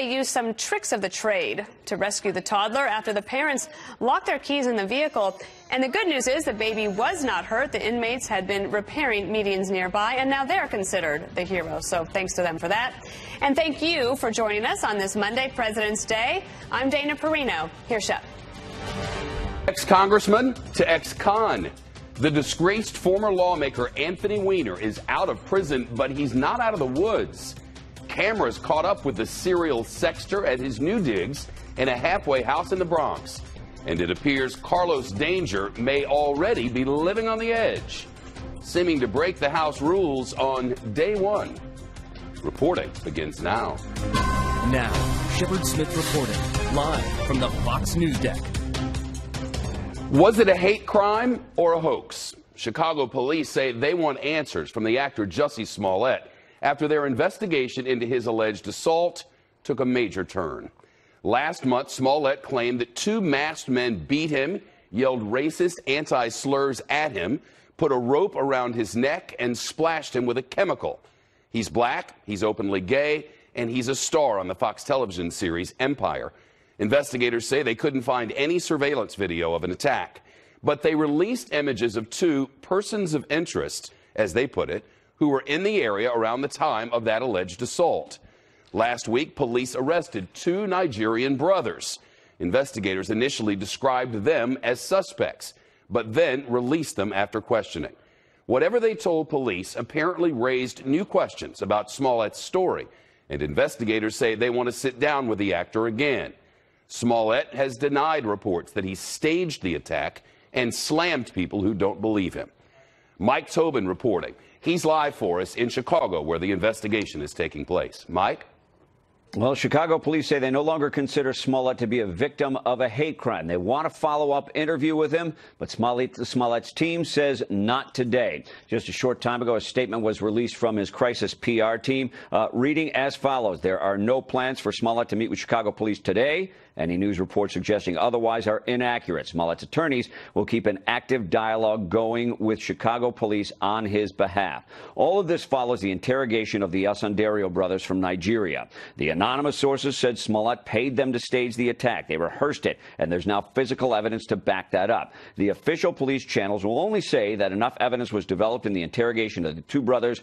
They used some tricks of the trade to rescue the toddler after the parents locked their keys in the vehicle. And the good news is the baby was not hurt. The inmates had been repairing medians nearby, and now they're considered the heroes. So thanks to them for that. And thank you for joining us on this Monday, President's Day. I'm Dana Perino. Here's Shep. Ex-congressman to ex-con. The disgraced former lawmaker Anthony Weiner is out of prison, but he's not out of the woods. Cameras caught up with the serial sexter at his new digs in a halfway house in the Bronx. And it appears Carlos Danger may already be living on the edge, seeming to break the house rules on day one. Reporting begins now. Now, Shepard Smith reporting live from the Fox News deck. Was it a hate crime or a hoax? Chicago police say they want answers from the actor Jussie Smollett after their investigation into his alleged assault took a major turn. Last month, Smollett claimed that two masked men beat him, yelled racist anti-slurs at him, put a rope around his neck, and splashed him with a chemical. He's black, he's openly gay, and he's a star on the Fox television series Empire. Investigators say they couldn't find any surveillance video of an attack, but they released images of two persons of interest, as they put it, who were in the area around the time of that alleged assault. Last week, police arrested two Nigerian brothers. Investigators initially described them as suspects, but then released them after questioning. Whatever they told police apparently raised new questions about Smollett's story, and investigators say they want to sit down with the actor again. Smollett has denied reports that he staged the attack and slammed people who don't believe him. Mike Tobin reporting. He's live for us in Chicago, where the investigation is taking place. Mike? Well, Chicago police say they no longer consider Smollett to be a victim of a hate crime. They want a follow-up interview with him, but Smollett's team says not today. Just a short time ago, a statement was released from his crisis PR team, reading as follows. There are no plans for Smollett to meet with Chicago police today. Any news reports suggesting otherwise are inaccurate. Smollett's attorneys will keep an active dialogue going with Chicago police on his behalf. All of this follows the interrogation of the Osundairo brothers from Nigeria. The anonymous sources said Smollett paid them to stage the attack. They rehearsed it, and there's now physical evidence to back that up. The official police channels will only say that enough evidence was developed in the interrogation of the two brothers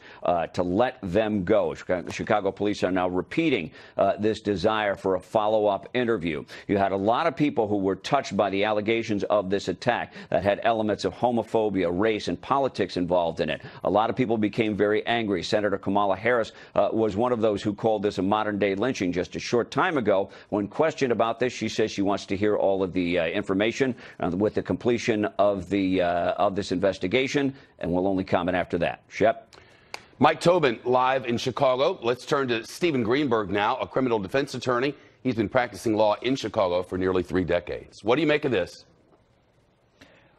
to let them go. Chicago police are now repeating this desire for a follow-up interview. You had a lot of people who were touched by the allegations of this attack that had elements of homophobia, race, and politics involved in it. A lot of people became very angry. Senator Kamala Harris was one of those who called this a modern-day lynching just a short time ago. When questioned about this, she says she wants to hear all of the information with the completion of this investigation, and will only comment after that. Shep? Mike Tobin live in Chicago. Let's turn to Stephen Greenberg now, a criminal defense attorney. He's been practicing law in Chicago for nearly 3 decades. What do you make of this?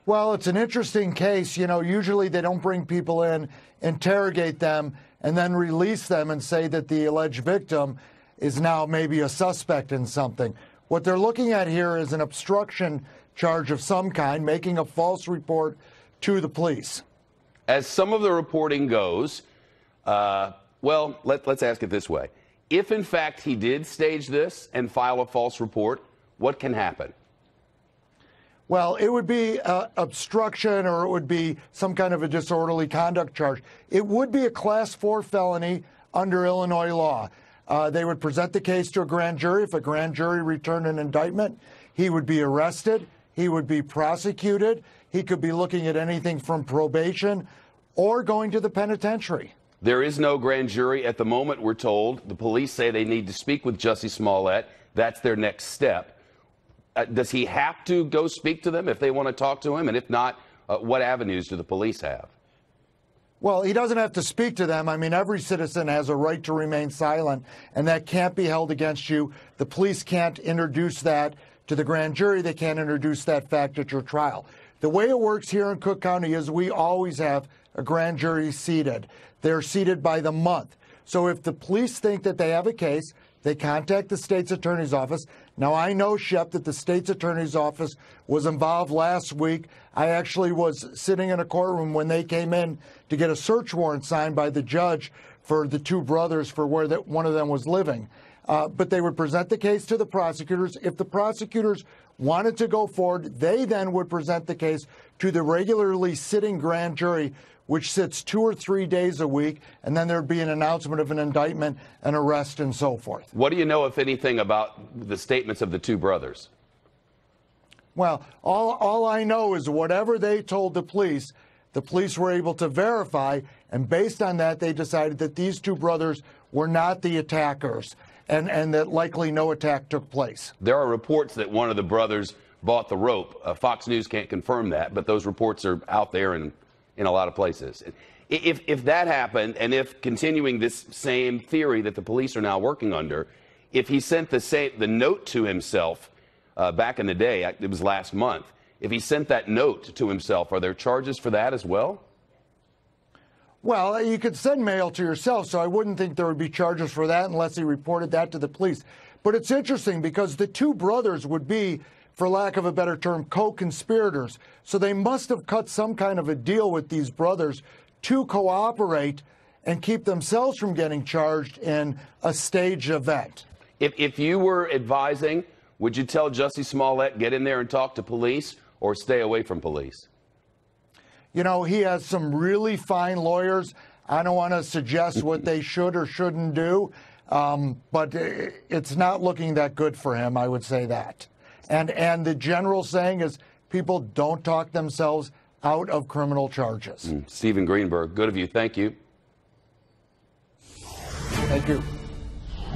Well, it's an interesting case. You know, usually they don't bring people in, interrogate them, and then release them and say that the alleged victim is now maybe a suspect in something. What they're looking at here is an obstruction charge of some kind, making a false report to the police. As some of the reporting goes, well, let's ask it this way. If, in fact, he did stage this and file a false report, what can happen? Well, it would be obstruction, or it would be some kind of a disorderly conduct charge. It would be a Class 4 felony under Illinois law. They would present the case to a grand jury. If a grand jury returned an indictment, he would be arrested. He would be prosecuted. He could be looking at anything from probation or going to the penitentiary. There is no grand jury at the moment, we're told. The police say they need to speak with Jussie Smollett. That's their next step. Does he have to go speak to them if they want to talk to him? And if not, what avenues do the police have? Well, he doesn't have to speak to them. I mean, every citizen has a right to remain silent, and that can't be held against you. The police can't introduce that to the grand jury. They can't introduce that fact at your trial. The way it works here in Cook County is we always have a grand jury seated. They're seated by the month. So if the police think that they have a case, they contact the state's attorney's office. Now, I know, Shep, that the state's attorney's office was involved last week. I actually was sitting in a courtroom when they came in to get a search warrant signed by the judge for the two brothers for where one of them was living. but they would present the case to the prosecutors. If the prosecutors wanted to go forward, they then would present the case to the regularly sitting grand jury, which sits 2 or 3 days a week, and then there'd be an announcement of an indictment, an arrest, and so forth. What do you know, if anything, about the statements of the two brothers? Well, all I know is whatever they told the police were able to verify, and based on that, they decided that these two brothers were not the attackers, and that likely no attack took place. There are reports that one of the brothers bought the rope. Fox News can't confirm that, but those reports are out there in a lot of places. If that happened, and if continuing this same theory that the police are now working under, if he sent the note to himself back in the day, it was last month, if he sent that note to himself, are there charges for that as well? Well, you could send mail to yourself, so I wouldn't think there would be charges for that unless he reported that to the police. But it's interesting because the two brothers would be, for lack of a better term, co-conspirators. So they must have cut some kind of a deal with these brothers to cooperate and keep themselves from getting charged in a staged event. If you were advising, would you tell Jussie Smollett, get in there and talk to police, or stay away from police? You know, he has some really fine lawyers. I don't want to suggest what they should or shouldn't do, but it's not looking that good for him, I would say that. And the general saying is people don't talk themselves out of criminal charges. Stephen Greenberg, good of you. Thank you. Thank you.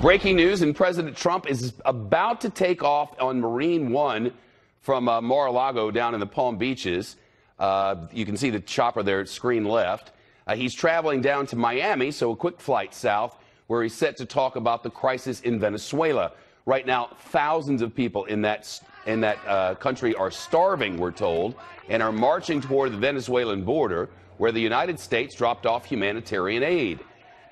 Breaking news, and President Trump is about to take off on Marine One from Mar-a-Lago down in the Palm Beaches. You can see the chopper there at screen left. He's traveling down to Miami, so a quick flight south, where he's set to talk about the crisis in Venezuela. Right now, thousands of people in that country are starving, we're told, and are marching toward the Venezuelan border, where the United States dropped off humanitarian aid.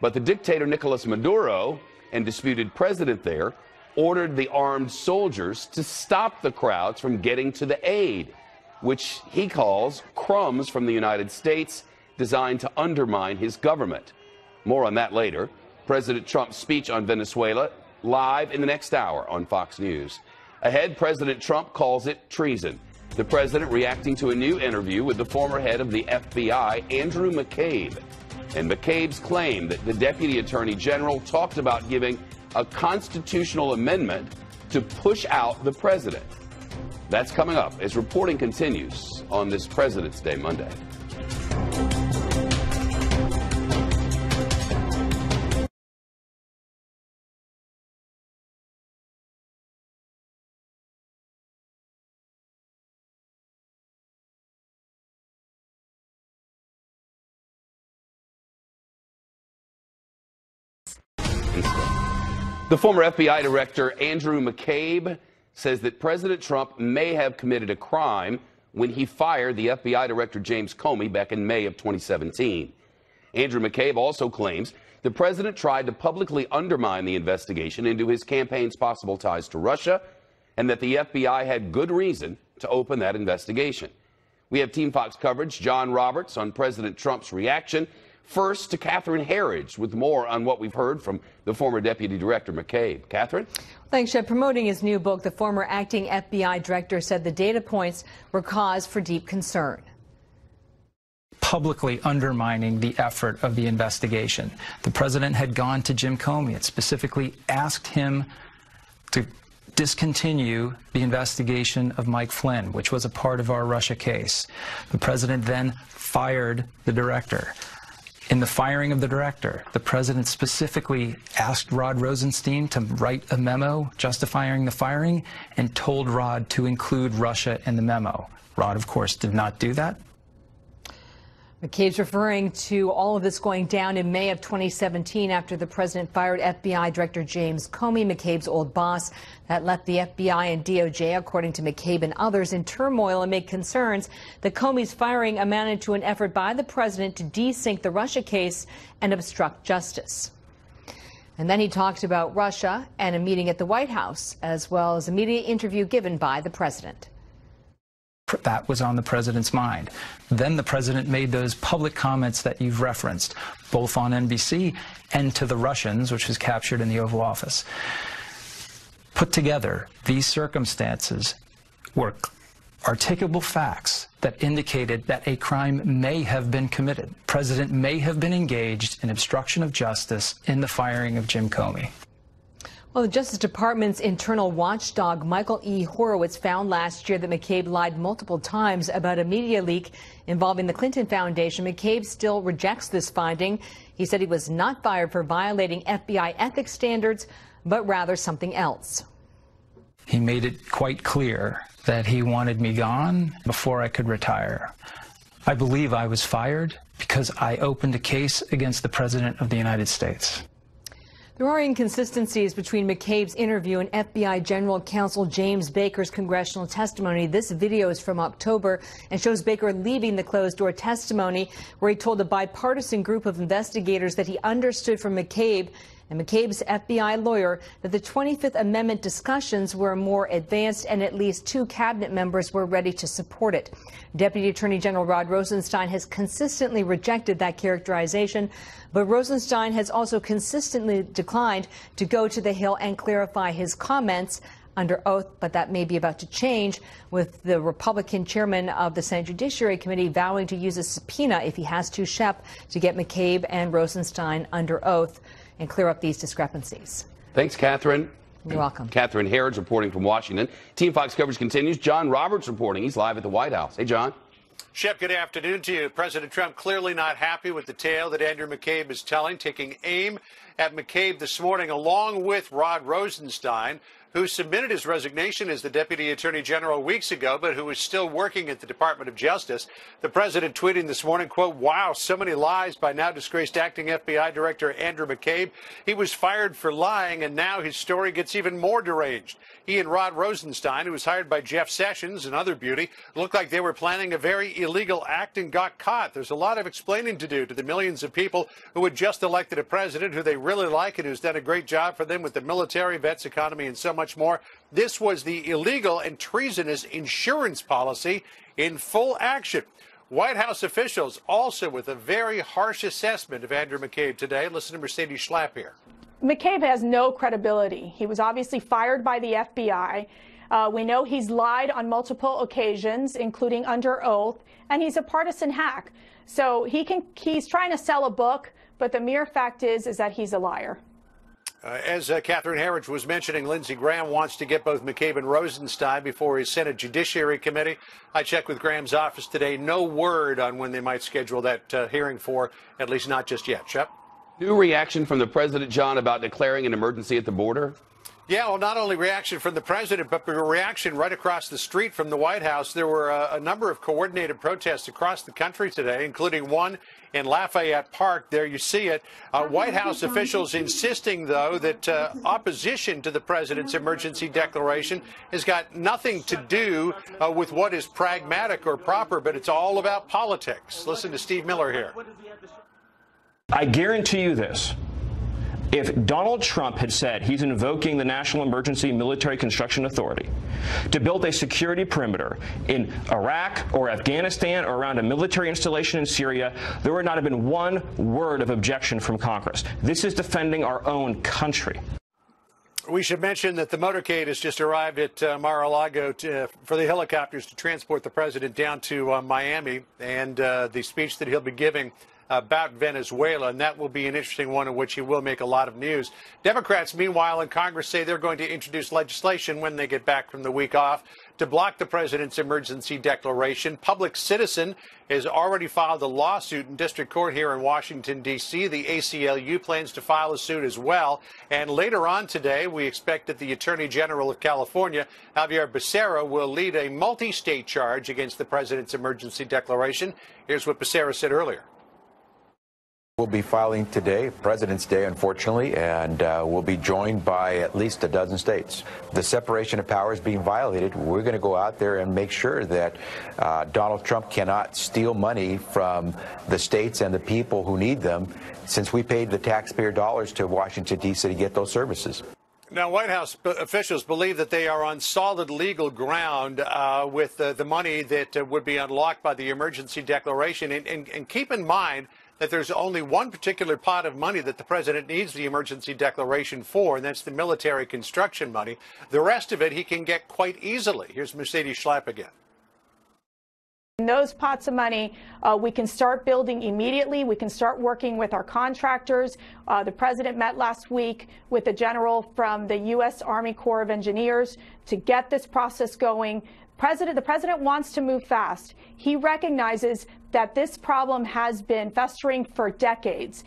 But the dictator Nicolas Maduro, and disputed president there, ordered the armed soldiers to stop the crowds from getting to the aid, which he calls crumbs from the United States designed to undermine his government. More on that later. President Trump's speech on Venezuela live in the next hour on Fox News. Ahead, President Trump calls it treason. The president reacting to a new interview with the former head of the FBI, Andrew McCabe. And McCabe's claim that the Deputy Attorney General talked about giving a constitutional amendment to push out the president. That's coming up as reporting continues on this President's Day Monday. The former FBI director, Andrew McCabe, says that President Trump may have committed a crime when he fired the FBI director James Comey back in May of 2017. Andrew McCabe also claims the president tried to publicly undermine the investigation into his campaign's possible ties to Russia, and that the FBI had good reason to open that investigation. We have Team Fox coverage, John Roberts, on President Trump's reaction. First to Catherine Herridge with more on what we've heard from the former Deputy Director McCabe. Catherine? Thanks, Jeb. Promoting his new book, the former acting FBI director said the data points were cause for deep concern. Publicly undermining the effort of the investigation. The president had gone to Jim Comey and specifically asked him to discontinue the investigation of Mike Flynn, which was a part of our Russia case. The president then fired the director. In the firing of the director, the president specifically asked Rod Rosenstein to write a memo justifying the firing and told Rod to include Russia in the memo. Rod, of course, did not do that. McCabe's referring to all of this going down in May of 2017 after the president fired FBI Director James Comey, McCabe's old boss. That left the FBI and DOJ, according to McCabe and others, in turmoil amid concerns that Comey's firing amounted to an effort by the president to desync the Russia case and obstruct justice. And then he talked about Russia and a meeting at the White House, as well as a media interview given by the president. that was on the president's mind. Then the president made those public comments that you've referenced, both on NBC and to the Russians, which was captured in the Oval Office. Put together, these circumstances were articulable facts that indicated that a crime may have been committed. The president may have been engaged in obstruction of justice in the firing of Jim Comey. Well, the Justice Department's internal watchdog, Michael E. Horowitz, found last year that McCabe lied multiple times about a media leak involving the Clinton Foundation. McCabe still rejects this finding. He said he was not fired for violating FBI ethics standards, but rather something else. He made it quite clear that he wanted me gone before I could retire. I believe I was fired because I opened a case against the President of the United States. There are inconsistencies between McCabe's interview and FBI General Counsel James Baker's congressional testimony. This video is from October and shows Baker leaving the closed-door testimony where he told a bipartisan group of investigators that he understood from McCabe and McCabe's FBI lawyer that the 25th Amendment discussions were more advanced and at least 2 cabinet members were ready to support it. Deputy Attorney General Rod Rosenstein has consistently rejected that characterization, but Rosenstein has also consistently declined to go to the Hill and clarify his comments under oath, but that may be about to change, with the Republican chairman of the Senate Judiciary Committee vowing to use a subpoena if he has to, Shep, to get McCabe and Rosenstein under oath and clear up these discrepancies. Thanks, Catherine. You're welcome. Catherine Harrods reporting from Washington. Team Fox coverage continues. John Roberts reporting. He's live at the White House. Hey, John. Shep, good afternoon to you. President Trump clearly not happy with the tale that Andrew McCabe is telling, taking aim at McCabe this morning, along with Rod Rosenstein, who submitted his resignation as the Deputy Attorney General weeks ago, but who is still working at the Department of Justice. The president tweeting this morning, quote, "Wow, so many lies by now disgraced acting FBI Director Andrew McCabe. He was fired for lying, and now his story gets even more deranged." He and Rod Rosenstein, who was hired by Jeff Sessions, another beauty, looked like they were planning a very illegal act and got caught. There's a lot of explaining to do to the millions of people who had just elected a president who they really like and who's done a great job for them with the military, vets economy, and so much more. This was the illegal and treasonous insurance policy in full action. White House officials also with a very harsh assessment of Andrew McCabe today. Listen to Mercedes Schlapp here. McCabe has no credibility. He was obviously fired by the FBI. We know he's lied on multiple occasions, including under oath, and he's a partisan hack. So he's trying to sell a book, but the mere fact is that he's a liar. As Catherine Harrods was mentioning, Lindsey Graham wants to get both McCabe and Rosenstein before his Senate Judiciary Committee. I checked with Graham's office today. No word on when they might schedule that hearing for, at least not just yet. Shep? New reaction from the president, John, about declaring an emergency at the border? Yeah, well, not only reaction from the president, but a reaction right across the street from the White House. There were a number of coordinated protests across the country today, including one in Lafayette Park. There you see it. White House officials insisting, though, that opposition to the president's emergency declaration has got nothing to do with what is pragmatic or proper, but it's all about politics. Listen to Steve Miller here. I guarantee you this. If Donald Trump had said he's invoking the National Emergency Military Construction Authority to build a security perimeter in Iraq or Afghanistan or around a military installation in Syria, there would not have been one word of objection from Congress. This is defending our own country. We should mention that the motorcade has just arrived at Mar-a-Lago for the helicopters to transport the president down to Miami, and the speech that he'll be giving about Venezuela, and that will be an interesting one in which he will make a lot of news. Democrats, meanwhile, in Congress say they're going to introduce legislation when they get back from the week off to block the president's emergency declaration. Public Citizen has already filed a lawsuit in district court here in Washington, D.C. The ACLU plans to file a suit as well. And later on today, we expect that the Attorney General of California, Javier Becerra, will lead a multi-state charge against the president's emergency declaration. Here's what Becerra said earlier. We'll be filing today, President's Day, unfortunately, and we'll be joined by at least a dozen states. The separation of powers being violated, we're going to go out there and make sure that Donald Trump cannot steal money from the states and the people who need them, since we paid the taxpayer dollars to Washington, D.C. to get those services. Now, White House officials believe that they are on solid legal ground with the money that would be unlocked by the emergency declaration. And keep in mind that there's only one particular pot of money that the president needs the emergency declaration for, and that's the military construction money. The rest of it he can get quite easily. Here's Mercedes Schlapp again. In those pots of money, we can start building immediately. We can start working with our contractors. The president met last week with a general from the U.S. Army Corps of Engineers to get this process going. The president wants to move fast. He recognizes that this problem has been festering for decades.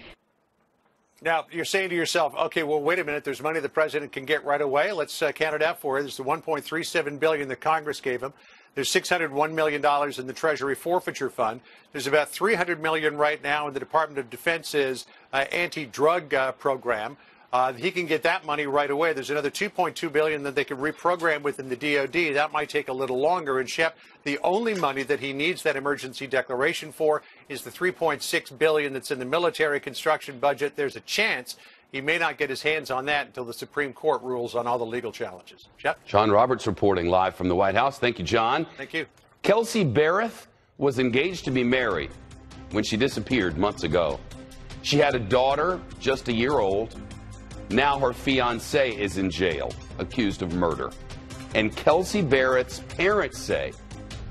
Now, you're saying to yourself, okay, well, wait a minute, there's money the president can get right away. Let's count it out for you. There's the $1.37 billion that Congress gave him. There's $601 million in the Treasury Forfeiture Fund. There's about $300 million right now in the Department of Defense's anti-drug program. He can get that money right away. There's another $2.2 billion that they can reprogram within the DOD. That might take a little longer. And Shep, the only money that he needs that emergency declaration for is the $3.6 billion that's in the military construction budget. There's a chance he may not get his hands on that until the Supreme Court rules on all the legal challenges. Shep? John Roberts reporting live from the White House. Thank you, John. Thank you. Kelsey Barrett was engaged to be married when she disappeared months ago. She had a daughter just a year old. Now her fiance is in jail, accused of murder. And Kelsey Barrett's parents say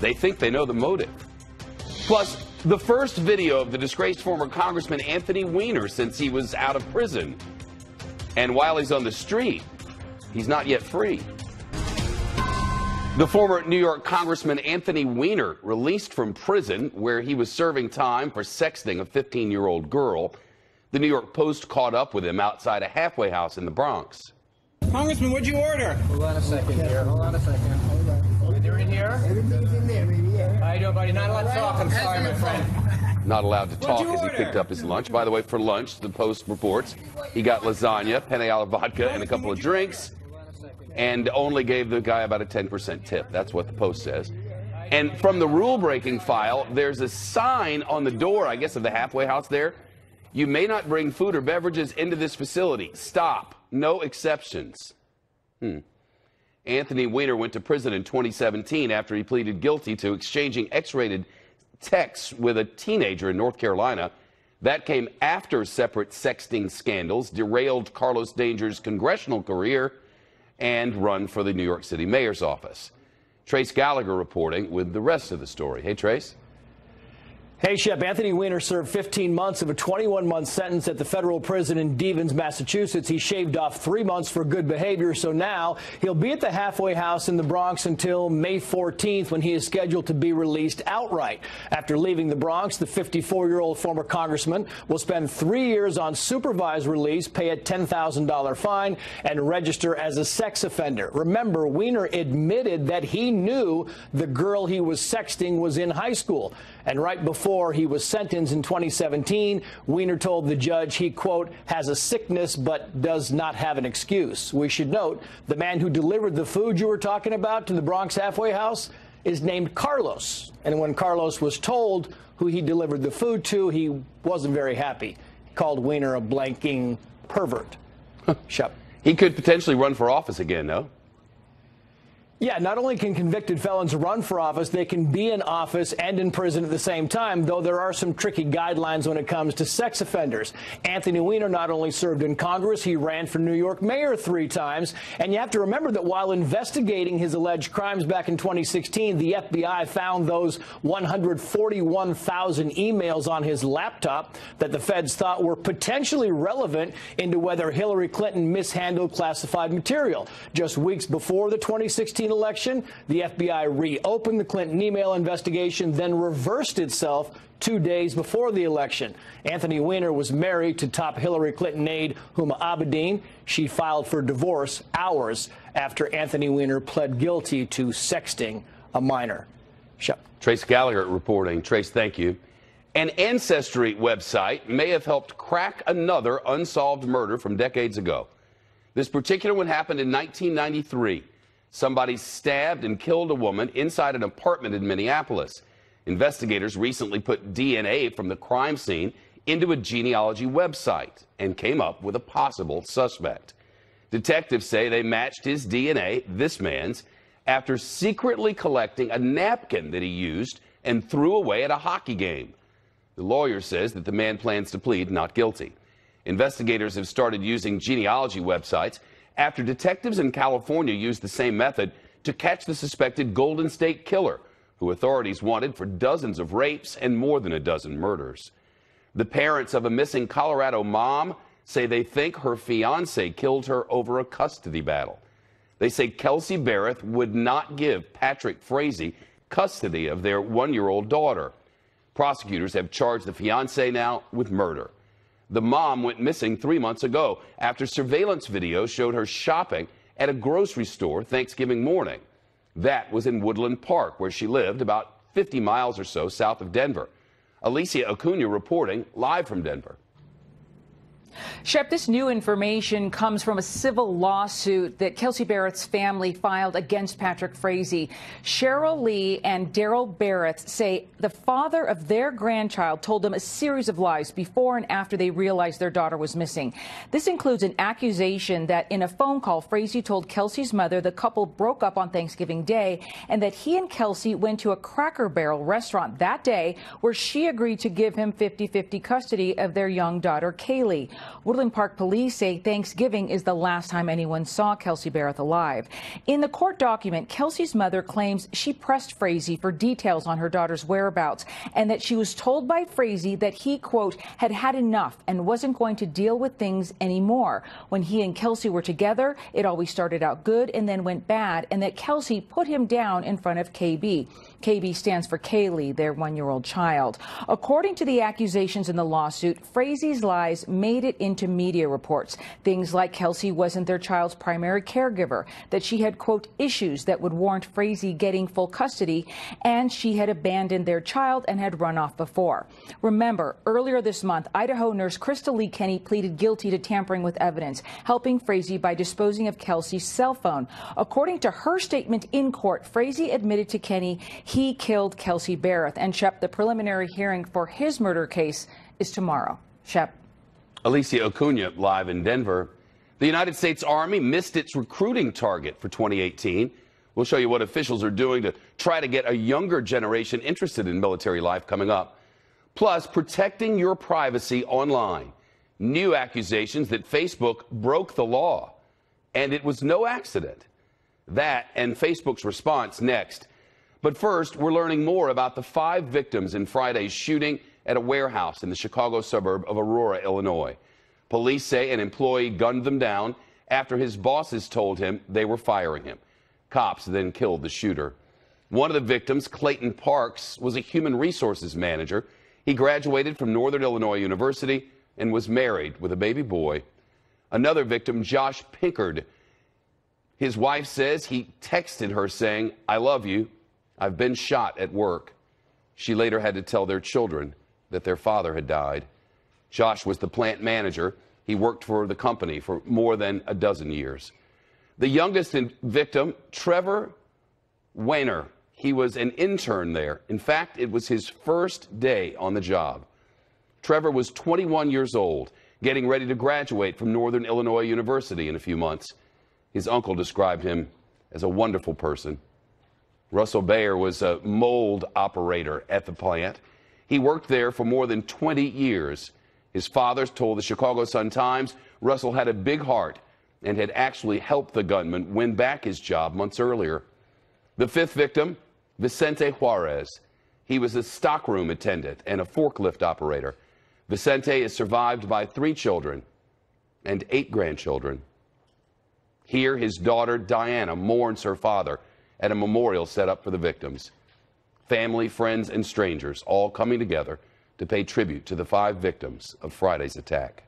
they think they know the motive. Plus, the first video of the disgraced former Congressman Anthony Weiner since he was out of prison. And while he's on the street, he's not yet free. The former New York Congressman Anthony Weiner, released from prison where he was serving time for sexting a 15-year-old girl. The New York Post caught up with him outside a halfway house in the Bronx. Congressman, what'd you order? Hold on a second here. Hold on a second. Hold on. They're in here? Everything's in there, baby. Yeah. How you doing, buddy? Not allowed to talk. I'm sorry, my friend. Not allowed to talk as he picked up his lunch. By the way, for lunch, the Post reports he got lasagna, penne alla vodka, and a couple of drinks, and only gave the guy about a 10% tip. That's what the Post says. And from the rule-breaking file, there's a sign on the door, I guess, of the halfway house there. You may not bring food or beverages into this facility. Stop. No exceptions. Anthony Weiner went to prison in 2017 after he pleaded guilty to exchanging X-rated texts with a teenager in North Carolina. That came after separate sexting scandals derailed Carlos Danger's congressional career and run for the New York City mayor's office. Trace Gallagher reporting with the rest of the story. Hey, Trace. Hey, Shep. Anthony Weiner served 15 months of a 21-month sentence at the federal prison in Devens, Massachusetts. He shaved off 3 months for good behavior, so now he'll be at the halfway house in the Bronx until May 14th, when he is scheduled to be released outright. After leaving the Bronx, the 54-year-old former congressman will spend 3 years on supervised release, pay a $10,000 fine, and register as a sex offender. Remember, Weiner admitted that he knew the girl he was sexting was in high school. And right before he was sentenced in 2017, Weiner told the judge he, quote, has a sickness but does not have an excuse. We should note the man who delivered the food you were talking about to the Bronx halfway house is named Carlos. And when Carlos was told who he delivered the food to, he wasn't very happy. He called Weiner a blanking pervert. Shep. He could potentially run for office again, no? Yeah, not only can convicted felons run for office, they can be in office and in prison at the same time, though there are some tricky guidelines when it comes to sex offenders. Anthony Weiner not only served in Congress, he ran for New York mayor 3 times. And you have to remember that while investigating his alleged crimes back in 2016, the FBI found those 141,000 emails on his laptop that the feds thought were potentially relevant into whether Hillary Clinton mishandled classified material. Just weeks before the 2016 election, the FBI reopened the Clinton email investigation, then reversed itself 2 days before the election. Anthony Weiner was married to top Hillary Clinton aide Huma Abedin. She filed for divorce hours after Anthony Weiner pled guilty to sexting a minor. Trace Gallagher reporting. Trace, thank you. An Ancestry website may have helped crack another unsolved murder from decades ago. This particular one happened in 1993. Somebody stabbed and killed a woman inside an apartment in Minneapolis. Investigators recently put DNA from the crime scene into a genealogy website and came up with a possible suspect. Detectives say they matched his DNA, this man's, after secretly collecting a napkin that he used and threw away at a hockey game. The lawyer says that the man plans to plead not guilty. Investigators have started using genealogy websites after detectives in California used the same method to catch the suspected Golden State Killer, who authorities wanted for dozens of rapes and more than a dozen murders. The parents of a missing Colorado mom say they think her fiance killed her over a custody battle. They say Kelsey Barrett would not give Patrick Frazee custody of their 1-year-old daughter. Prosecutors have charged the fiance now with murder. The mom went missing 3 months ago after surveillance video showed her shopping at a grocery store Thanksgiving morning. That was in Woodland Park, where she lived, about 50 miles or so south of Denver. Alicia Acuna reporting live from Denver. Shep, this new information comes from a civil lawsuit that Kelsey Barrett's family filed against Patrick Frazee. Cheryl Lee and Daryl Barrett say the father of their grandchild told them a series of lies before and after they realized their daughter was missing. This includes an accusation that in a phone call, Frazee told Kelsey's mother the couple broke up on Thanksgiving Day and that he and Kelsey went to a Cracker Barrel restaurant that day where she agreed to give him 50-50 custody of their young daughter, Kaylee. Woodland Park police say Thanksgiving is the last time anyone saw Kelsey Barrett alive. In the court document, Kelsey's mother claims she pressed Frazee for details on her daughter's whereabouts and that she was told by Frazee that he, quote, had had enough and wasn't going to deal with things anymore. When he and Kelsey were together, it always started out good and then went bad, and that Kelsey put him down in front of KB. KB stands for Kaylee, their 1-year-old child. According to the accusations in the lawsuit, Frazee's lies made it into media reports. Things like Kelsey wasn't their child's primary caregiver, that she had, quote, issues that would warrant Frazee getting full custody, and she had abandoned their child and had run off before. Remember, earlier this month, Idaho nurse Crystal Lee Kenny pleaded guilty to tampering with evidence, helping Frazee by disposing of Kelsey's cell phone. According to her statement in court, Frazee admitted to Kenny he killed Kelsey Barrett. And Shep, the preliminary hearing for his murder case is tomorrow. Shep. Alicia Acuna live in Denver. The United States Army missed its recruiting target for 2018. We'll show you what officials are doing to try to get a younger generation interested in military life coming up. Plus, protecting your privacy online. New accusations that Facebook broke the law. And it was no accident. That and Facebook's response next. But first, we're learning more about the 5 victims in Friday's shooting at a warehouse in the Chicago suburb of Aurora, Illinois. Police say an employee gunned them down after his bosses told him they were firing him. Cops then killed the shooter. One of the victims, Clayton Parks, was a human resources manager. He graduated from Northern Illinois University and was married with a baby boy. Another victim, Josh Pinkard, his wife says he texted her saying, "I love you. I've been shot at work." She later had to tell their children that their father had died. Josh was the plant manager. He worked for the company for more than a dozen years. The youngest victim, Trevor Weiner, he was an intern there. In fact, it was his first day on the job. Trevor was 21 years old, getting ready to graduate from Northern Illinois University in a few months. His uncle described him as a wonderful person. Russell Bayer was a mold operator at the plant. He worked there for more than 20 years. His father told the Chicago Sun-Times Russell had a big heart and had actually helped the gunman win back his job months earlier. The 5th victim, Vicente Juarez. He was a stockroom attendant and a forklift operator. Vicente is survived by 3 children and 8 grandchildren. Here, his daughter, Diana, mourns her father at a memorial set up for the victims. Family, friends, and strangers all coming together to pay tribute to the 5 victims of Friday's attack.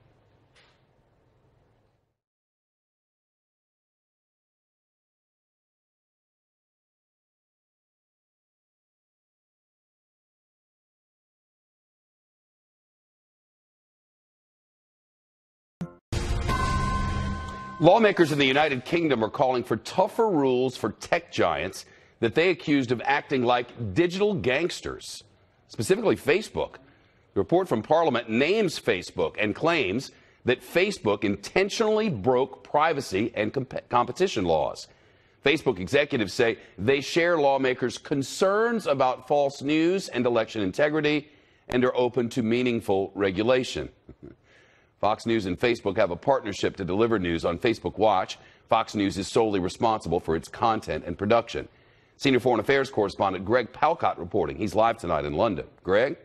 Lawmakers in the United Kingdom are calling for tougher rules for tech giants that they accused of acting like digital gangsters, specifically Facebook. The report from Parliament names Facebook and claims that Facebook intentionally broke privacy and competition laws. Facebook executives say they share lawmakers' concerns about false news and election integrity and are open to meaningful regulation. Fox News and Facebook have a partnership to deliver news on Facebook Watch. Fox News is solely responsible for its content and production. Senior Foreign Affairs correspondent Greg Palcott reporting. He's live tonight in London. Greg?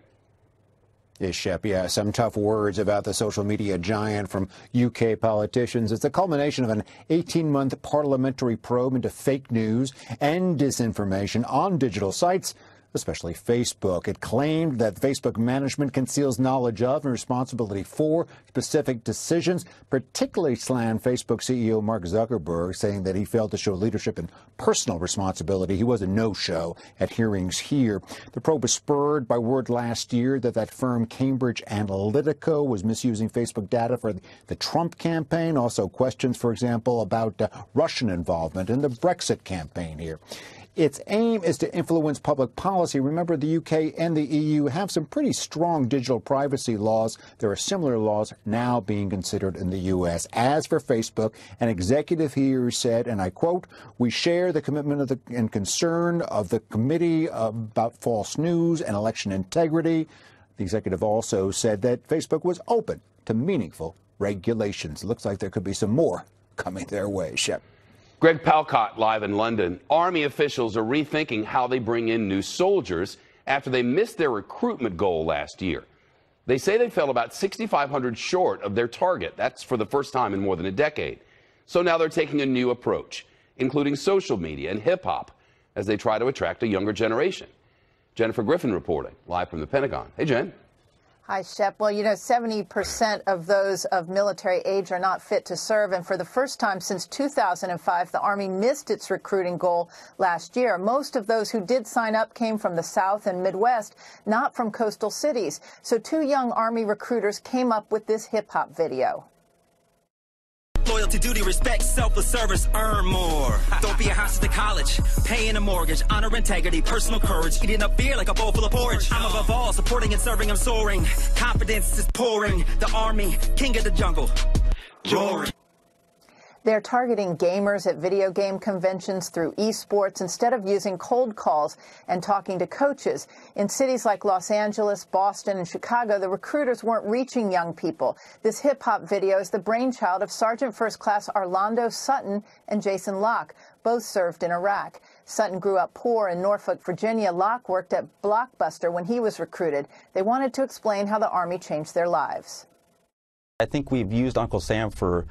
Yes, Shep. Yeah, some tough words about the social media giant from UK politicians. It's the culmination of an 18-month parliamentary probe into fake news and disinformation on digital sites, especially Facebook. It claimed that Facebook management conceals knowledge of and responsibility for specific decisions, particularly slammed Facebook CEO Mark Zuckerberg, saying that he failed to show leadership and personal responsibility. He was a no-show at hearings here. The probe was spurred by word last year that firm Cambridge Analytica was misusing Facebook data for the Trump campaign. Also questions, for example, about Russian involvement in the Brexit campaign here. Its aim is to influence public policy. Remember, the UK and the EU have some pretty strong digital privacy laws. There are similar laws now being considered in the U.S. As for Facebook, an executive here said, and I quote, "We share the commitment and concern of the committee about false news and election integrity." The executive also said that Facebook was open to meaningful regulations. It looks like there could be some more coming their way. Shep. Greg Palcott live in London. Army officials are rethinking how they bring in new soldiers after they missed their recruitment goal last year. They say they fell about 6,500 short of their target. That's for the first time in more than a decade. So now they're taking a new approach, including social media and hip hop, as they try to attract a younger generation. Jennifer Griffin reporting live from the Pentagon. Hey, Jen. Hi, Shep. Well, 70% of those of military age are not fit to serve. And for the first time since 2005, the Army missed its recruiting goal last year. Most of those who did sign up came from the South and Midwest, not from coastal cities. So two young Army recruiters came up with this hip-hop video. Loyalty, duty, respect, selfless service, earn more. Don't be a hostage to college, paying a mortgage, honor, integrity, personal courage, eating up beer like a bowl full of porridge. I'm above all, supporting and serving, I'm soaring. Confidence is pouring. The Army, king of the jungle, roaring. They're targeting gamers at video game conventions through esports instead of using cold calls and talking to coaches. In cities like Los Angeles, Boston, and Chicago, the recruiters weren't reaching young people. This hip-hop video is the brainchild of Sergeant First Class Arlando Sutton and Jason Locke. Both served in Iraq. Sutton grew up poor in Norfolk, Virginia. Locke worked at Blockbuster when he was recruited. They wanted to explain how the Army changed their lives. I think we've used Uncle Sam for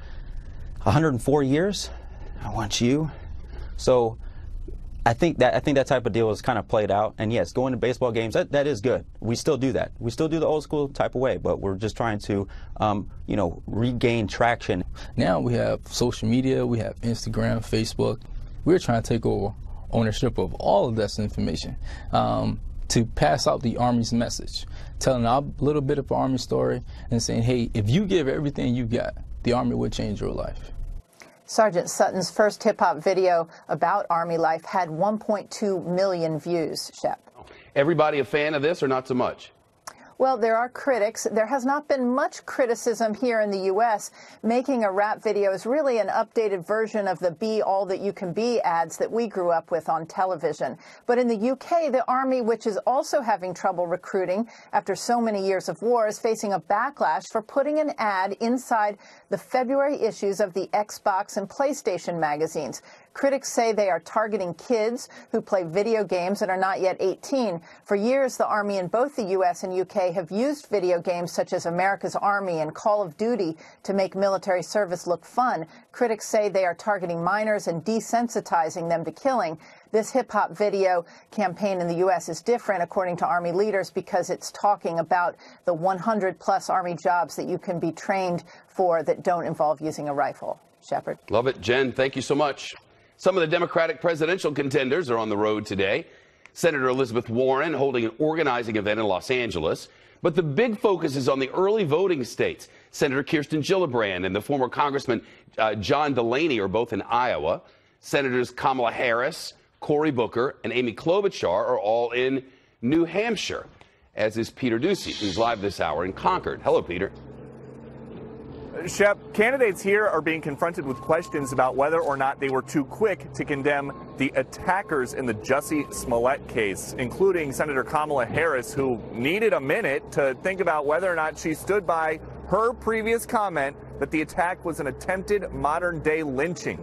104 years. I want you. So I think that type of deal is kind of played out. And yes, going to baseball games, that is good. We still do that. We still do the old school type of way, but we're just trying to, regain traction. Now we have social media, we have Instagram, Facebook. We're trying to take over ownership of all of this information to pass out the Army's message, telling a little bit of Army story and saying, hey, if you give everything you got, the Army would change your life. Sergeant Sutton's first hip-hop video about Army life had 1.2 million views, Shep. Everybody a fan of this or not so much? Well, there are critics. There has not been much criticism here in the U.S. Making a rap video is really an updated version of the Be All That You Can Be ads that we grew up with on television. But in the U.K., the Army, which is also having trouble recruiting after so many years of war, is facing a backlash for putting an ad inside the February issues of the Xbox and PlayStation magazines. Critics say they are targeting kids who play video games and are not yet 18. For years, the Army in both the U.S. and U.K. have used video games such as America's Army and Call of Duty to make military service look fun. Critics say they are targeting minors and desensitizing them to killing. This hip-hop video campaign in the U.S. is different, according to Army leaders, because it's talking about the 100-plus Army jobs that you can be trained for that don't involve using a rifle. Shepard. Love it. Jen, thank you so much. Some of the Democratic presidential contenders are on the road today. Senator Elizabeth Warren holding an organizing event in Los Angeles. But the big focus is on the early voting states. Senator Kirsten Gillibrand and the former Congressman John Delaney are both in Iowa. Senators Kamala Harris, Cory Booker, and Amy Klobuchar are all in New Hampshire, as is Peter Doocy, who's live this hour in Concord. Hello, Peter. Shep, candidates here are being confronted with questions about whether or not they were too quick to condemn the attackers in the Jussie Smollett case, including Senator Kamala Harris, who needed a minute to think about whether or not she stood by her previous comment that the attack was an attempted modern-day lynching.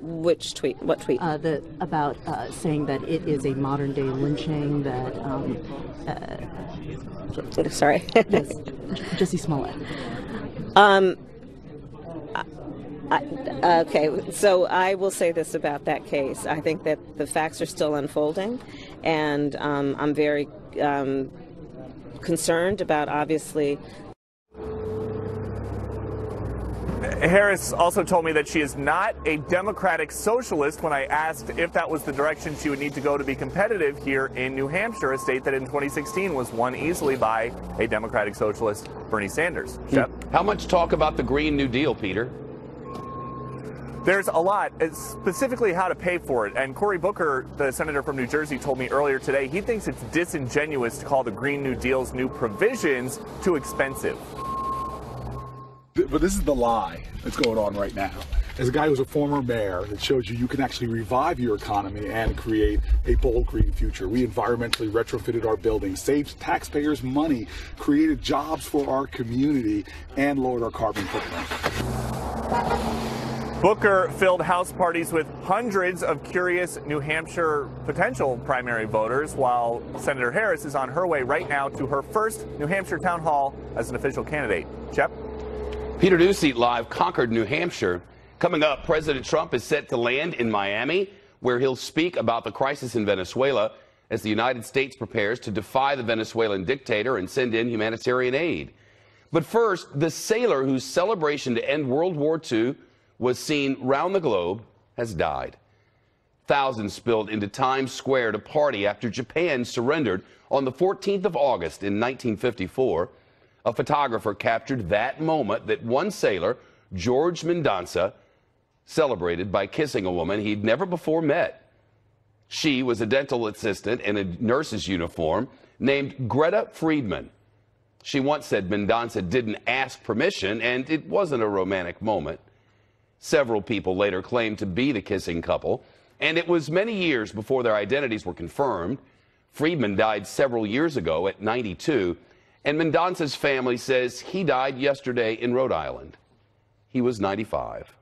Which tweet? What tweet? About saying that it is a modern-day lynching, that... sorry. Yes, Jussie Smollett. Okay, so I will say this about that case. I think that the facts are still unfolding, and I'm very concerned about, obviously. Harris also told me that she is not a Democratic socialist when I asked if that was the direction she would need to go to be competitive here in New Hampshire, a state that in 2016 was won easily by a Democratic socialist, Bernie Sanders. Shep? How much talk about the Green New Deal, Peter? There's a lot, specifically how to pay for it. And Cory Booker, the senator from New Jersey, told me earlier today he thinks it's disingenuous to call the Green New Deal's new provisions too expensive. But this is the lie that's going on right now. As a guy who's a former mayor, it shows you can actually revive your economy and create a bold green future. We environmentally retrofitted our buildings, saved taxpayers money, created jobs for our community, and lowered our carbon footprint. Booker filled House parties with hundreds of curious New Hampshire potential primary voters, while Senator Harris is on her way right now to her first New Hampshire town hall as an official candidate. Shep? Peter Doocy live, Concord, New Hampshire. Coming up, President Trump is set to land in Miami, where he'll speak about the crisis in Venezuela as the United States prepares to defy the Venezuelan dictator and send in humanitarian aid. But first, the sailor whose celebration to end World War II was seen round the globe has died. Thousands spilled into Times Square to party after Japan surrendered on the 14th of August in 1954. A photographer captured that moment that one sailor, George Mendonça, celebrated by kissing a woman he'd never before met. She was a dental assistant in a nurse's uniform named Greta Friedman. She once said Mendonça didn't ask permission, and it wasn't a romantic moment. Several people later claimed to be the kissing couple, and it was many years before their identities were confirmed. Friedman died several years ago at 92. And Mendonça's family says he died yesterday in Rhode Island. He was 95.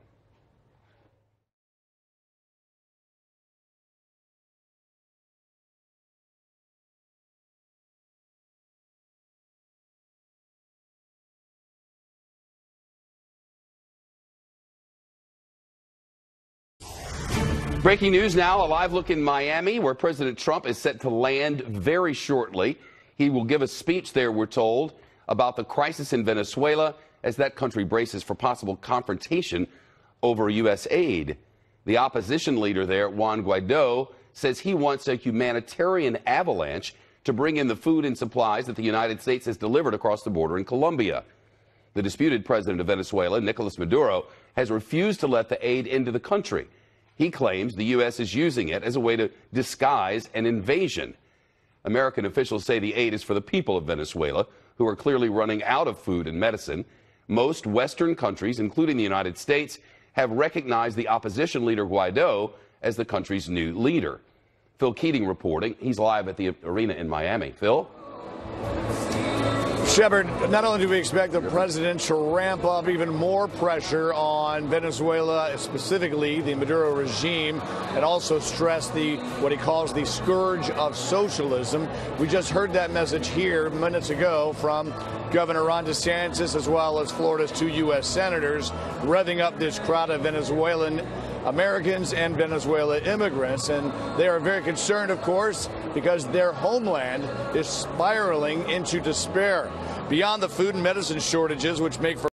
Breaking news now, a live look in Miami, where President Trump is set to land very shortly. He will give a speech there, we're told, about the crisis in Venezuela as that country braces for possible confrontation over U.S. aid. The opposition leader there, Juan Guaido, says he wants a humanitarian avalanche to bring in the food and supplies that the United States has delivered across the border in Colombia. The disputed president of Venezuela, Nicolas Maduro, has refused to let the aid into the country. He claims the U.S. is using it as a way to disguise an invasion. American officials say the aid is for the people of Venezuela, who are clearly running out of food and medicine. Most Western countries, including the United States, have recognized the opposition leader Guaido as the country's new leader. Phil Keating reporting. He's live at the arena in Miami. Phil? Shepard, not only do we expect the president to ramp up even more pressure on Venezuela, specifically the Maduro regime, and also stress what he calls the scourge of socialism. We just heard that message here minutes ago from Governor Ron DeSantis, as well as Florida's 2 U.S. senators, revving up this crowd of Venezuelan Americans and Venezuela immigrants. And they are very concerned, of course, because their homeland is spiraling into despair. Beyond the food and medicine shortages, which make for